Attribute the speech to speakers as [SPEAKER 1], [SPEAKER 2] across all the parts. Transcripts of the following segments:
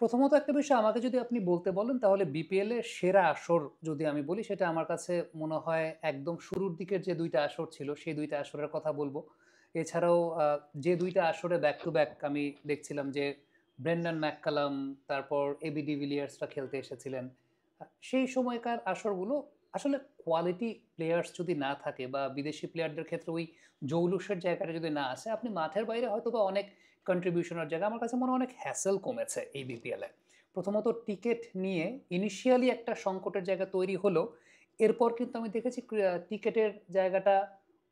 [SPEAKER 1] প্রথমত একটা বিষয় আমাকে যদি আপনি বলতে বলেন তাহলে বিপিএল এর সেরা আসর যদি আমি বলি সেটা আমার কাছে মনে হয় একদম শুরুর দিকের যে ২টা আসর ছিল সেই ২টা আসরের কথা বলব। এছাড়াও যে ২টা আসরে ব্যাক টু ব্যাক আমি দেখছিলাম যে ব্রেন্ডন ম্যাককালাম তারপর এবি ডিভিলিয়ার্সরা খেলতে এসেছিলেন। সেই সময়কার আসরগুলো আসলে কোয়ালিটি প্লেয়ার্স যদি না থাকে বা বিদেশি প্লেয়ারদের ক্ষেত্রে ওই জৌলুসের জায়গাটা যদি না আসে আপনি মাঠের বাইরে হয়তোবা অনেক কন্ট্রিবিউশনের জায়গা আমার কাছে মনে হয় অনেক হ্যাসেল কমেছে এই বিপিএলে। প্রথমত টিকিট নিয়ে ইনিশিয়ালি একটা সংকটের জায়গা তৈরি হলো, এরপর কিন্তু আমি দেখেছি টিকিটের জায়গাটা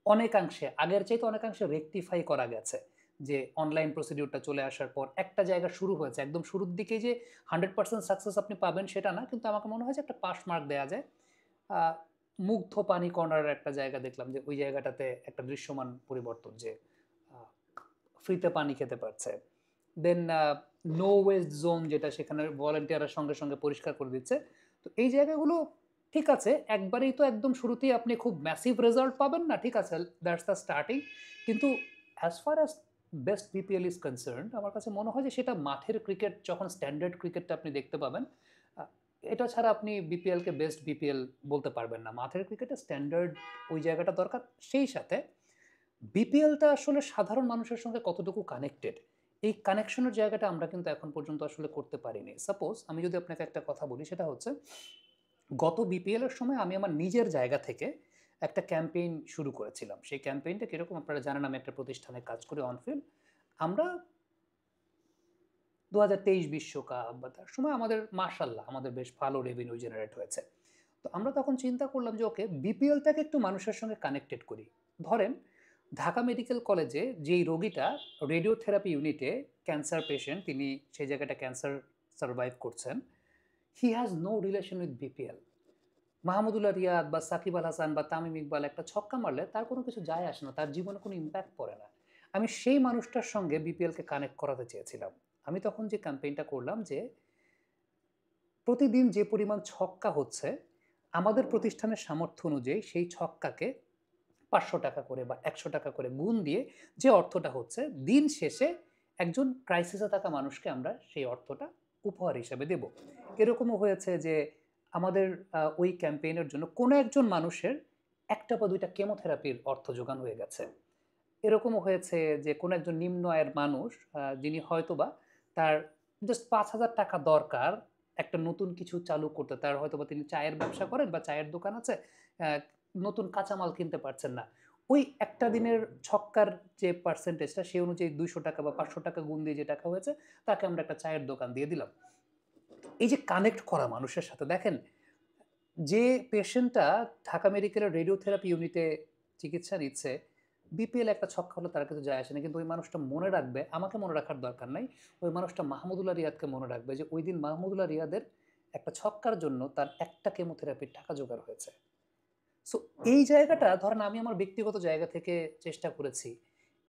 [SPEAKER 1] অনেকাংশে আগের চাইতে অনেকাংশে রেকটিফাই করা গেছে। যে অনলাইন প্রসিডিউরটা চলে আসার পর একটা জায়গা শুরু হয়েছে। একদম শুরুর দিকে যে 100% সাকসেস আপনি পাবেন সেটা না। কিন্তু আমাকে মনে হয় যে একটা পাস মার্ক দেয়া যায়। আ মুগ্ধ পানি কর্নারের একটা জায়গা দেখলাম যে ওই জায়গাটাতে একটা দৃশ্যমান পরিবর্তন যে আ ফ্রিতে পানি খেতে পারছে। দেন নো ওয়েস্ট জোন যেটা সেখানে ভলান্টিয়াররা সঙ্গে, সঙ্গে পরিষ্কার করে দিচ্ছে। তো এই জায়গাগুলো ঠিক আছে, একবারেই তো একদম শুরুতেই আপনি খুব ম্যাসিভ রেজাল্ট পাবেন না। ঠিক আছে, দ্যাটস দ্য স্টার্টিং। কিন্তু as far as best BPL is concerned আমার কাছে মনে হয় যে সেটা মাঠের ক্রিকেট যখন স্ট্যান্ডার্ড ক্রিকেটটা আপনি দেখতে পাবেন, আ এটা ছাড়া আপনি বিপিএলকে বেস্ট বিপিএল বলতে পারবেন না। মাঠের ক্রিকেটে স্ট্যান্ডার্ড ওই জায়গাটা দরকার। সেই সাথে বিপিএলটা আসলে সাধারণ মানুষের সঙ্গে কতটুকু কানেক্টেড, এই কানেকশনের জায়গাটা আমরা কিন্তু এখন পর্যন্ত আসলে করতে পারিনি। সাপোজ আমি যদি আপনাকে একটা কথা বলি সেটা হচ্ছে, গত বিপিএল এর সময় আমি আমার নিজের জায়গা থেকে একটা ক্যাম্পেইন শুরু করেছিলাম। সেই ক্যাম্পেইনটা কিরকম আপনারা জানেন আমি একটা প্রতিষ্ঠানে কাজ করি অনফিল্ড। আমরা ২০২৩ বিশ্বকাপ বা তার সময় আমাদের মাশাআল্লাহ আমাদের বেশ ভালো রেভিনিউ জেনারেট হয়েছে। তো আমরা তখন চিন্তা করলাম যে ওকে বিপিএলটাকে একটু মানুষের সঙ্গে কানেক্টেড করি। ধরেন ঢাকা মেডিকেল কলেজে যেই রোগীটা রেডিওথেরাপি ইউনিটে ক্যান্সার পেশেন্ট, তিনি সেই জায়গাটা ক্যান্সার সারভাইভ করছেন। He has no relation with BPL. Mahmudullah Riyad বা সাকিব আল হাসান বা তামিম ইকবাল একটা ছক্কা মারলে তার কোনো কিছু যায় আসে না, তার জীবনে কোনো ইম্প্যাক্ট পড়ে না। আমি সেই মানুষটার সঙ্গে বিপিএলকে কানেক্ট করাতে চেয়েছিলাম। আমি তখন যে ক্যাম্পেইনটা করলাম যে প্রতিদিন যে পরিমাণ ছক্কা হচ্ছে, আমাদের প্রতিষ্ঠানের সামর্থ্য অনুযায়ী সেই ছক্কাকে ৳৫০০ করে বা ৳১০০ করে গুণ দিয়ে যে অর্থটা হচ্ছে, দিন শেষে একজন ক্রাইসিসে থাকা মানুষকে আমরা সেই অর্থটা উপহার হিসেবে দেব। এরকমও হয়েছে যে আমাদের ওই ক্যাম্পেইনের জন্য কোনো একজন মানুষের ১ টা বা ২ টা কেমোথেরাপির অর্থ যোগান হয়ে গেছে। এরকমও হয়েছে যে কোনো একজন নিম্ন আয়ের মানুষ যিনি হয়তোবা তার জাস্ট ৳৫,০০০ দরকার একটা নতুন কিছু চালু করতে। তার হয়তোবা তিনি চায়ের ব্যবসা করেন বা চায়ের দোকান আছে। অ্যা নতুন কাঁচামাল কিনতে পারছেন না। ওই একটা দিনের ছক্কার যে পার্সেন্টেজটা সে অনুযায়ী ৳২০০ বা ৳৫০০ গুণ দিয়ে যে টাকা হয়েছে, তাকে আমরা একটা চায়ের দোকান দিয়ে দিলাম। এই যে কানেক্ট করা মানুষের সাথে দেখেন, যে পেশেন্টটা ঢাকা মেডিকেলের রেডিওথেরাপি ইউনিটে চিকিৎসা নিচ্ছে, বিপিএল একটা ছক্কা হলে তার কিছু যায় আসে না। কিন্তু ওই মানুষটা মনে রাখবে, আমাকে মনে রাখার দরকার নাই। ওই মানুষটা মাহমুদুল্লাহ রিয়াদকে মনে রাখবে যে ঐদিন মাহমুদুল্লাহ রিয়াদের একটা ছক্কার জন্য তার একটা কেমোথেরাপির টাকা জোগাড় হয়েছে। সো এই জায়গাটা ধরেন আমি আমার ব্যক্তিগত জায়গা থেকে চেষ্টা করেছি